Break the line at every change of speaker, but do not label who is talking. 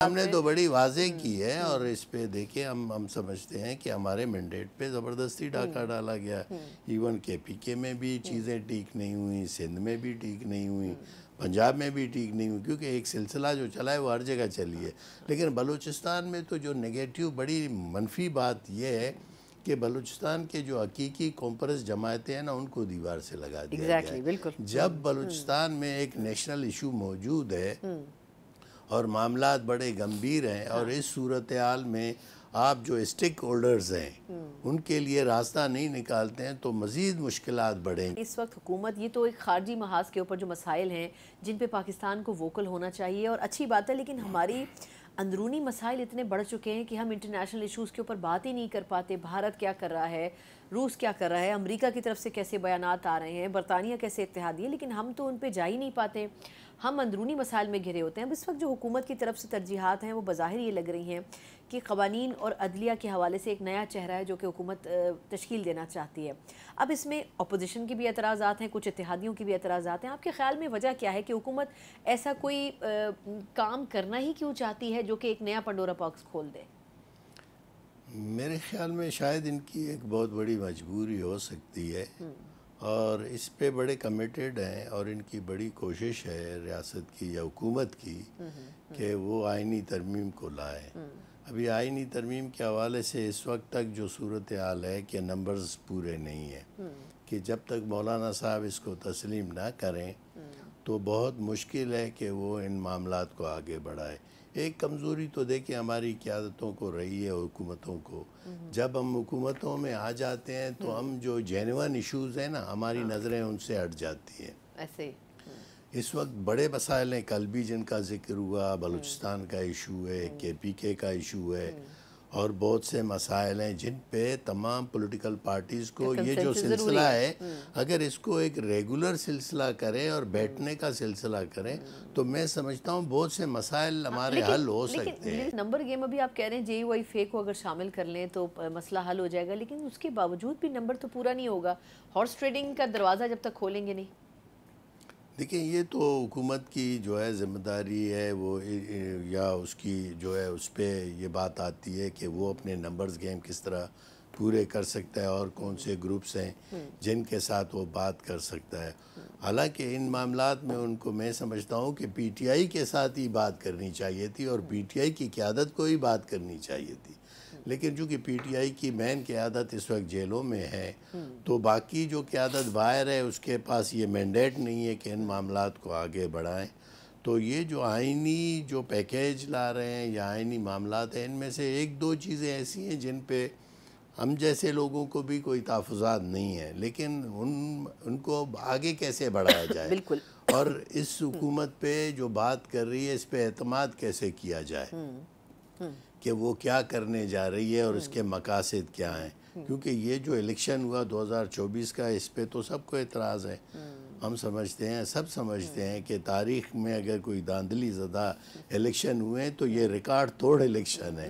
ہم نے تو بڑی واضح کی ہے اور اس پہ دیکھیں ہم سمجھتے ہیں کہ ہمارے مینڈیٹ پہ زبردستی ڈاکہ ڈالا گیا. ایون کے پی کے میں بھی چیزیں ٹھیک نہیں ہوئیں, سندھ میں بھی ٹھیک نہیں ہوئیں, پنجاب میں بھی ٹھیک نہیں ہوئی, کیونکہ ایک سلسلہ جو چلا ہے وہ ہر جگہ چلی ہے. لیکن بلوچستان میں تو جو نیگیٹو بڑی منفی بات یہ ہے کہ بلوچستان کے جو حقیقی کمپرس جماعتیں ہیں نا ان کو دیوار سے لگا دیا گیا ہے. جب بلوچستان میں ایک نیشنل ایشو موجود ہے اور معاملات بڑے گمبھیر ہیں اور اس صورتحال میں آپ جو اسٹیک ہولڈرز ہیں ان کے لیے راستہ نہیں نکالتے ہیں تو مزید مشکلات بڑھیں گی.
اس وقت حکومت یہ تو ایک خارجی محاذ کے اوپر جو مسائل ہیں جن پہ پاکستان کو ووکل ہونا چاہیے اور اچھی بات ہے, لیکن ہماری اندرونی مسائل اتنے بڑھ چکے ہیں کہ ہم انٹرنیشنل ایشوز کے اوپر بات ہی نہیں کر پاتے. بھارت کیا کر رہا ہے, روس کیا کر رہا ہے, امریکہ کی طرف سے کیسے بیانات آ رہے ہیں, برطانیہ کیسے اتحادی ہے, لیکن ہم تو ان پہ جا ہی نہیں پاتے. ہم اندرونی مسائل میں گھرے ہوتے ہیں. اب اس وقت جو حکومت کی طرف سے ترجیحات ہیں وہ بظاہر یہ لگ رہی ہیں کہ قوانین اور عدلیہ کے حوالے سے ایک نیا چہرہ ہے جو کہ حکومت تشکیل دینا چاہتی ہے. اب اس میں اپوزیشن کے بھی اعتراضات ہیں, کچھ اتحادیوں کی بھی اعتراضات ہیں. آپ کے خیال میں وجہ کیا ہے کہ حکومت ایسا کوئی کام کرنا ہی کیوں چاہتی ہے جو کہ ایک نیا پنڈورا باکس کھول دے؟
میرے خیال میں شاید ان کی ایک بہت بڑی مجبوری ہو سکتی ہے اور اس پہ بڑے کمیٹڈ ہیں اور ان کی بڑی کوشش ہے ریاست کی یا حکومت کی کہ وہ آئینی ترمیم کو لائے. ابھی آئینی ترمیم کے حوالے سے اس وقت تک جو صورتحال ہے کہ نمبرز پورے نہیں ہیں, کہ جب تک مولانا صاحب اس کو تسلیم نہ کریں تو بہت مشکل ہے کہ وہ ان معاملات کو آگے بڑھائے. ایک کمزوری تو دیکھیں ہماری قیادتوں کو رہی ہے, حکومتوں کو. جب ہم حکومتوں میں آ جاتے ہیں تو ہم جو جینون ایشوز ہیں نا ہماری نظریں ان سے ہٹ جاتی ہیں.
ایسے
اس وقت بڑے مسائل ہیں, کل بھی جن کا ذکر ہوا, بلوچستان کا ایشو ہے, کے پی کے کا ایشو ہے اور بہت سے مسائل ہیں جن پہ تمام پولیٹیکل پارٹیز کو یہ جو سلسلہ ہے اگر اس کو ایک ریگولر سلسلہ کریں اور بیٹھنے کا سلسلہ کریں تو میں سمجھتا ہوں بہت سے مسائل ہمارے حل ہو سکتے ہیں.
لیکن نمبر گیم ابھی آپ کہہ رہے ہیں جے وائی فیک کو اگر شامل کر لیں تو مسئلہ حل ہو جائے گا, لیکن اس کے باوجود بھی نمبر تو پورا نہیں ہوگا. ہارس ٹریڈنگ کا دروازہ جب تک کھولیں گے نہیں.
دیکھیں یہ تو حکومت کی جو ہے ذمہ داری ہے وہ, یا اس کی جو ہے اس پہ یہ بات آتی ہے کہ وہ اپنے نمبرز گیم کس طرح پورے کر سکتا ہے اور کون سے گروپس ہیں جن کے ساتھ وہ بات کر سکتا ہے. حالانکہ ان معاملات میں ان کو میں سمجھتا ہوں کہ پی ٹی آئی کے ساتھ ہی بات کرنی چاہیے تھی اور پی ٹی آئی کی قیادت کو ہی بات کرنی چاہیے تھی. لیکن چونکہ پی ٹی آئی کی مین قیادت اس وقت جیلوں میں ہے تو باقی جو قیادت باہر ہے اس کے پاس یہ مینڈیٹ نہیں ہے کہ ان معاملات کو آگے بڑھائیں. تو یہ جو آئینی جو پیکیج لا رہے ہیں یا آئینی معاملات ہیں ان میں سے ایک دو چیزیں ایسی ہیں جن پہ ہم جیسے لوگوں کو بھی کوئی تحفظات نہیں ہیں, لیکن ان کو آگے کیسے بڑھایا جائے
بالکل.
اور اس حکومت پہ جو بات کر رہی ہے اس پہ اعتماد کیسے کیا جائے کہ وہ کیا کرنے جا رہی ہے اور اس کے مقاصد کیا ہیں. کیونکہ یہ جو الیکشن ہوا 2024 کا اس پہ تو سب کو اعتراض ہے. ہم سمجھتے ہیں, سب سمجھتے ہیں کہ تاریخ میں اگر کوئی دھاندلی زدہ الیکشن ہوئے تو یہ ریکارڈ توڑ الیکشن ہے.